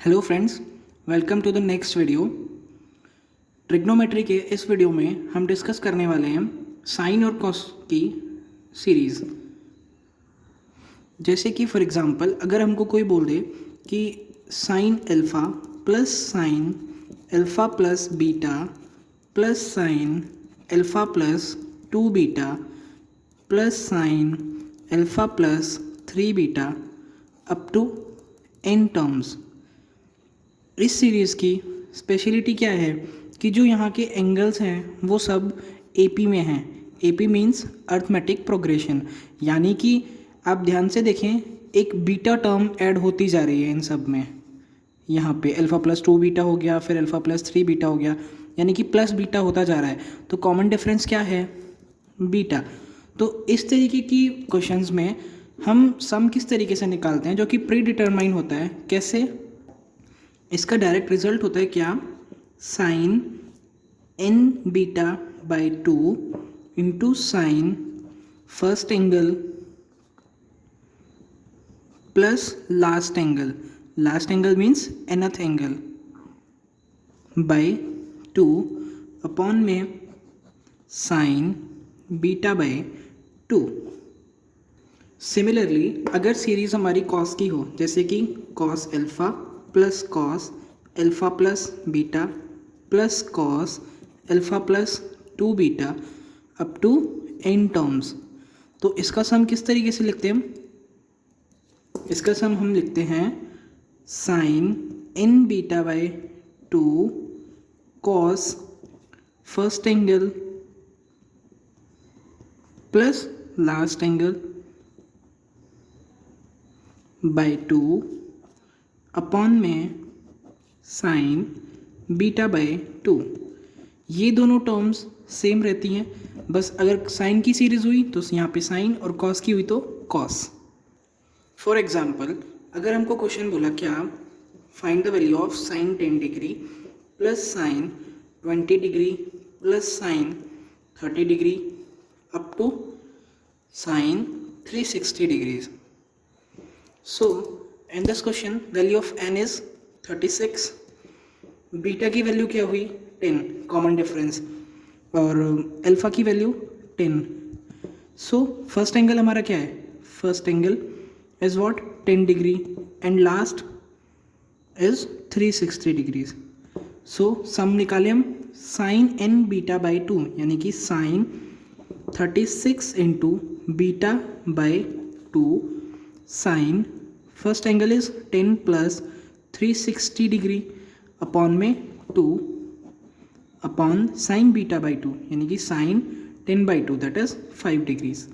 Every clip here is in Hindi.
Hello friends, welcome to the next video. Trigonometry के इस वीडियो में हम डिस्कस करने वाले हैं साइन और कॉस की सीरीज़। जैसे कि फॉर एग्जांपल अगर हमको कोई बोल दे कि sine alpha plus beta plus sine alpha plus 2 beta plus sine alpha plus 3 beta up to n terms. इस सीरीज़ की स्पेशलिटी क्या है कि जो यहाँ के एंगल्स हैं वो सब AP में हैं। AP मीन्स अर्थमेटिक प्रोग्रेशन, यानी कि आप ध्यान से देखें एक बीटा टर्म ऐड होती जा रही है इन सब में। यहाँ पे अल्फ़ा प्लस 2 बीटा हो गया, फिर अल्फ़ा प्लस 3 बीटा हो गया, यानी कि प्लस बीटा होता जा रहा है। तो कॉमन डिफरेंस क्या है? बीटा। तो इस तरीके की क्वेश्चंस में हम सम किस तरीके से निकालते हैं, जो कि प्री डिटरमाइन होता है। कैसे? इसका डायरेक्ट रिजल्ट होता है क्या? Sine n beta by 2 into sine first angle plus last angle means nth angle by 2 upon में साइन बीटा बाई 2। सिमिलरली अगर सीरीज़ हमारी कॉस की हो, जैसे कि cos alpha plus beta plus cos alpha plus 2 beta up to n terms, तो इसका सम किस तरीके से लिखते हैं हम? इसका सम हम लिखते हैं sine n beta by 2 cos first angle plus last angle by 2 upon में साइन बीटा बाई 2। ये दोनों टर्म्स सेम रहती हैं, बस अगर साइन की सीरीज़ हुई तो यहाँ पे साइन और कॉस की हुई तो कॉस। फॉर एग्जांपल अगर हमको क्वेश्चन बोला क्या, find the value of sine 10 degree plus sine 20 degree plus sine 30 degree up to sine 360 degrees. So in this question value of n is 36, beta की वैल्यू क्या हुई 10, कॉमन डिफरेंस, और अल्फ़ा की वैल्यू 10। सो फर्स्ट एंगल हमारा क्या है? First angle is what? 10 degree and last is 360 degrees. So sum निकाले हम साइन n बीटा बाई 2, यानी कि sine 36 into beta by 2 sine first angle is 10 plus 360 degree upon में 2 अपॉन साइन बीटा बाई 2, यानी कि sine 10 by 2 that is 5 degrees.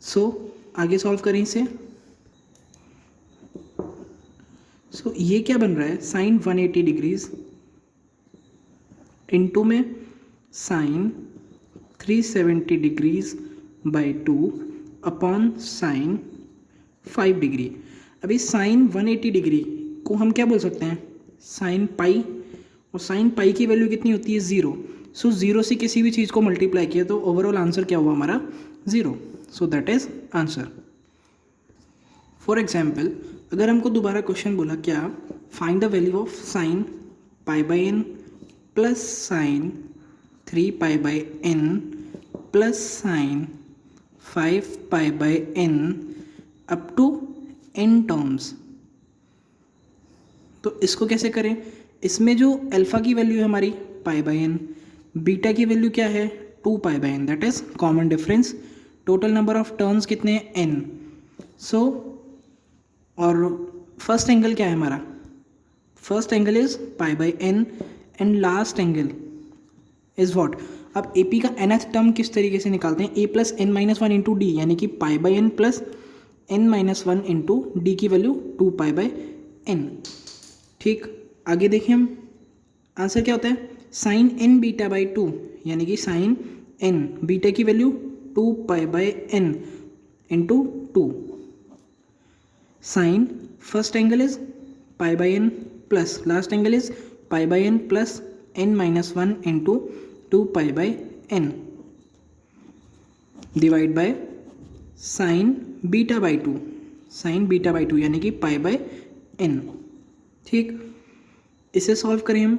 So आगे सॉल्व करें इसे। सो ये क्या बन रहा है? साइन 180 डिग्रीज इंटू में sine 370 degrees by 2 upon sine 5 degree. अभी साइन 180 डिग्री को हम क्या बोल सकते हैं? साइन पाई, और साइन पाई की वैल्यू कितनी होती है? 0। सो 0 से किसी भी चीज़ को मल्टीप्लाई किया तो ओवरऑल आंसर क्या हुआ हमारा? 0। So that is answer. For example अगर हमको दोबारा क्वेश्चन बोला क्या, find the value of sine pi by n plus sine 3 pi by n plus sine 5 pi by n up to n terms, तो इसको कैसे करें? इसमें जो अल्फ़ा की वैल्यू है हमारी पाई बाई n, बीटा की वैल्यू क्या है? 2 pi by n, that is common difference. Total number of terms कितने हैं? n। सो और फर्स्ट एंगल क्या है हमारा? First angle is pi by n and last angle is what? अब AP का nth टर्म किस तरीके से निकालते हैं? a plus n minus 1 into D, यानी कि पाई by n plus n minus 1 into D की वैल्यू 2 पाई बाई n। ठीक, आगे देखिए हम आंसर क्या होता है? साइन n बीटा बाई 2, यानी कि साइन n बीटा की value 2 pi by n into 2। Sine first angle is pi by n plus last angle is pi by n plus n minus 1 into 2 pi by n divide by sine beta by 2, यानी कि पाई बाई n। ठीक, इसे सॉल्व करें हम,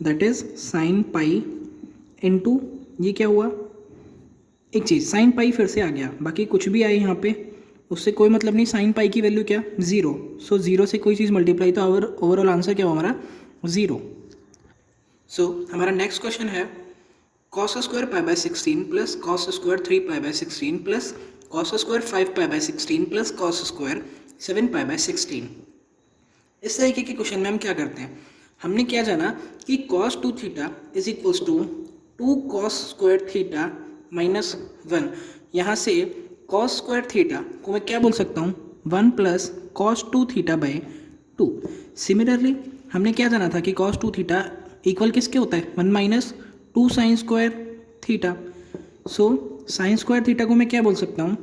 that is sine pi into ये क्या हुआ, एक चीज़ साइन पाई फिर से आ गया, बाकी कुछ भी आए यहाँ पे उससे कोई मतलब नहीं, साइन पाई की वैल्यू क्या, ज़ीरो। सो ज़ीरो से कोई चीज़ मल्टीप्लाई तो ओवरऑल आंसर क्या हुआ हमारा, ज़ीरो। सो हमारा नेक्स्ट क्वेश्चन है cos square pi by 16 plus cos square 3 pi bye 16 plus cos square 5 pi bye 16 plus cos square 7 pi bye 16। इस तरीके के क्वेश्चन में हम क्या करते हैं, हमने क्या जाना कि cos 2 theta is equals to 2 cos square theta minus 1। यहाँ से कॉस स्क्वायर थीटा को मैं क्या बोल सकता हूँ, 1 plus cos 2 theta by 2। Similarly हमने क्या जाना था कि कॉस 2 थीटा इक्वल किसके होता है, 1 minus 2 sine square theta. So sine square theta को मैं क्या बोल सकता हूँ,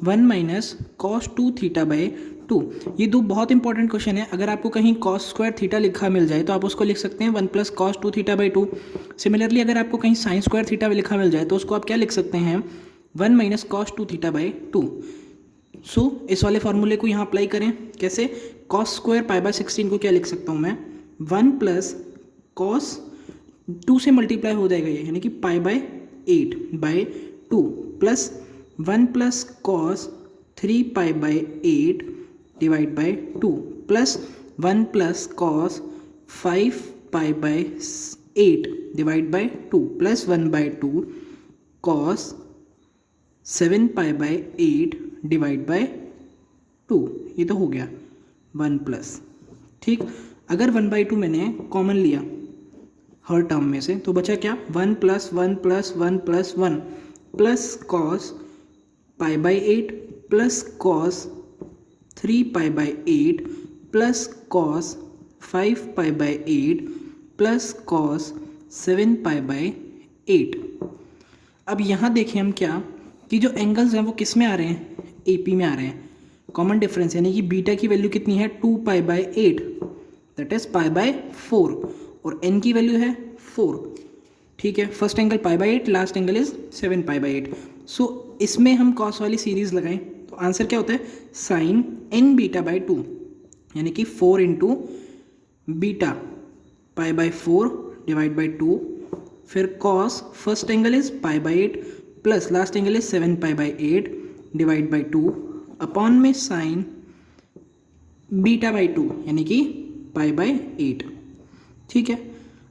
1 माइनस कॉस 2 थीटा बाय 2। ये दो बहुत इंपॉर्टेंट क्वेश्चन है, अगर आपको कहीं कॉस स्क्वायर थीटा लिखा मिल जाए तो आप उसको लिख सकते हैं 1 plus cos 2 theta by 2। Similarly अगर आपको कहीं साइन स्क्वायर थीटा लिखा मिल जाए तो उसको आप क्या लिख सकते हैं, 1 माइनस कॉस 2 थीटा बाई 2। सो इस वाले फॉर्मूले को यहाँ अप्लाई करें, कैसे, कॉस स्क्वायर पाई बाय 16 को क्या लिख सकता हूँ मैं, 1 प्लस कॉस 2 से मल्टीप्लाई हो जाएगा ये, यानी कि pi by 8 by 2 plus 1 plus cos 3 pi by 8 divide by 2 plus 1 plus cos 5 pi by 8 divide by 2 plus 1 by 2 cos 7 pi by 8 divide by 2। ये तो हो गया 1 प्लस, ठीक। अगर 1 बाई 2 मैंने कॉमन लिया हर टर्म में से तो बचा क्या, 1 plus 1 plus 1 plus 1 plus cos pi by 8 plus cos 3 pi by 8 plus cos 5 pi by 8 plus cos 7 pi by 8। अब यहाँ देखें हम क्या कि जो एंगल्स हैं वो किस में आ रहे हैं, AP में आ रहे हैं, कॉमन डिफरेंस, यानी कि बीटा की वैल्यू कितनी है, 2 pi by 8 that is pi by 4 और n की वैल्यू है 4, ठीक है। First angle pi by 8, last angle is 7 pi by 8। सो इसमें हम कॉस वाली सीरीज लगाएं तो आंसर क्या होता है, साइन n बीटा बाई 2, यानी कि 4 into beta pi by 4 divide by 2, फिर cos first angle is pi by 8 plus last angle is 7 pi by 8 divide by 2 upon में साइन बीटा बाई 2 यानी कि पाई बाई 8, ठीक है।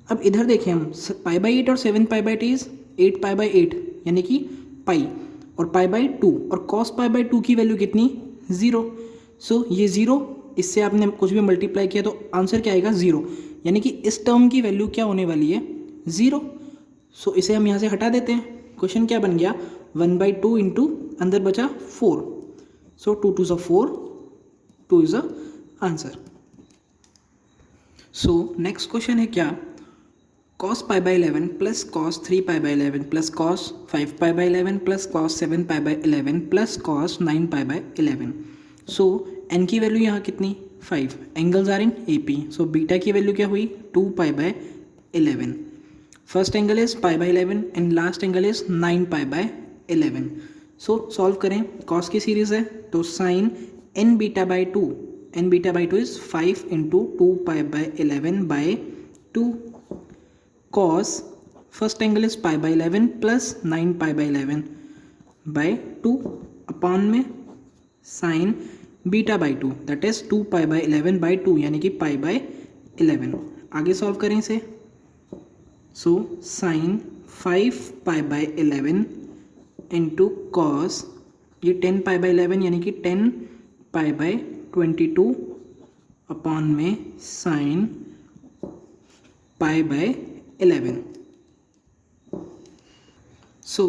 अब इधर देखें हम, पाई बाई 8 और 7 pi by 8 is 8 pi by 8 यानी कि पाई, और पाई बाई 2 और कॉस पाई बाई 2 की वैल्यू कितनी, 0। सो ये 0, इससे आपने कुछ भी मल्टीप्लाई किया तो आंसर क्या आएगा, 0, यानी कि इस टर्म की वैल्यू क्या होने वाली है, 0। सो इसे हम यहाँ से हटा देते हैं, क्वेश्चन क्या बन गया, 1 बाई 2 इंटू अंदर बचा 4, सो 2 2 ज़ा 4, 2 is a answer. So next question है क्या, cos pi by 11 plus cos 3 pi by 11 plus cos 5 pi by 11 plus cos 7 pi by 11 plus cos 9 pi by 11। So n की वैल्यू यहाँ कितनी, 5, angles are in AP, so beta की वैल्यू क्या हुई, 2 pi by 11, first angle is pi by 11 and last angle is 9 pi by 11। So solve करें, cos की सीरीज है तो sine n beta by 2, n beta by 2 is 5 into 2 pi by 11 by 2 cos first angle is pi by 11 plus 9 pi by 11 by 2 upon में sine beta by 2 that is 2 pi by 11 by 2 यानी कि पाई बाई 11। आगे सॉल्व करें इसे, so sine 5 pi by 11 into cos ये 10 पाई बाई 11 यानी कि 10 पाई बाई 22 अपॉन में साइन पाई बाई 11। सो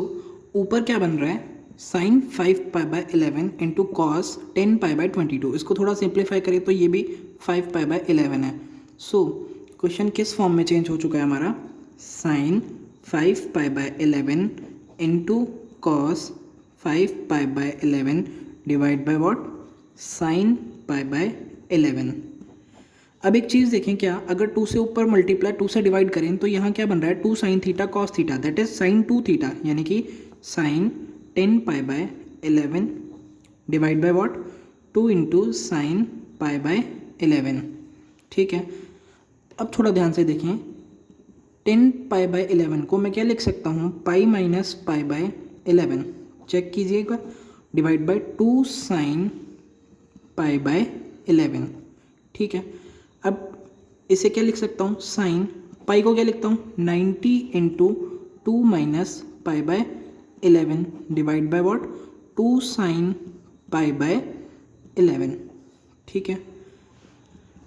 ऊपर क्या बन रहा है, sine 5 pi by 11 into cos 10 pi by 22, इसको थोड़ा सिंप्लीफाई करें तो ये भी 5 पाई बाई 11 है। सो क्वेश्चन किस फॉर्म में चेंज हो चुका है हमारा, sine 5 pi by 11 into cos 5 pi by 11 divide by what, sine pi by 11। अब एक चीज़ देखें क्या, अगर 2 से ऊपर मल्टीप्लाई 2 से डिवाइड करें तो यहाँ क्या बन रहा है, 2 sine theta cos theta that is sine 2 theta यानी कि sine 10 pi by 11 divide by what 2 into sine pi by 11, ठीक है। अब थोड़ा ध्यान से देखें, 10 पाई बाय 11 को मैं क्या लिख सकता हूँ, pi minus pi by 11, check कीजिए एक बार, divide by 2 sine pi by 11, ठीक है। अब इसे क्या लिख सकता हूँ, साइन पाई को क्या लिखता हूँ, 90 into 2 minus pi by 11 divide by what, 2 sine pi by 11, ठीक है।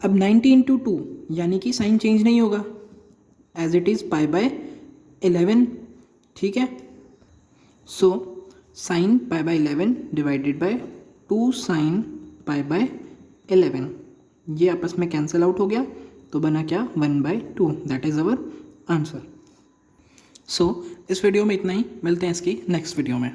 अब 90 इंटू 2 यानी कि साइन चेंज नहीं होगा, as it is pi by 11, ठीक है। So sine pi by 11 divided by 2 sine pi by 11, ये आपस में कैंसिल आउट हो गया, तो बना क्या, 1/2, दैट इज़ अवर आंसर। सो इस वीडियो में इतना ही, मिलते हैं इसकी नेक्स्ट वीडियो में।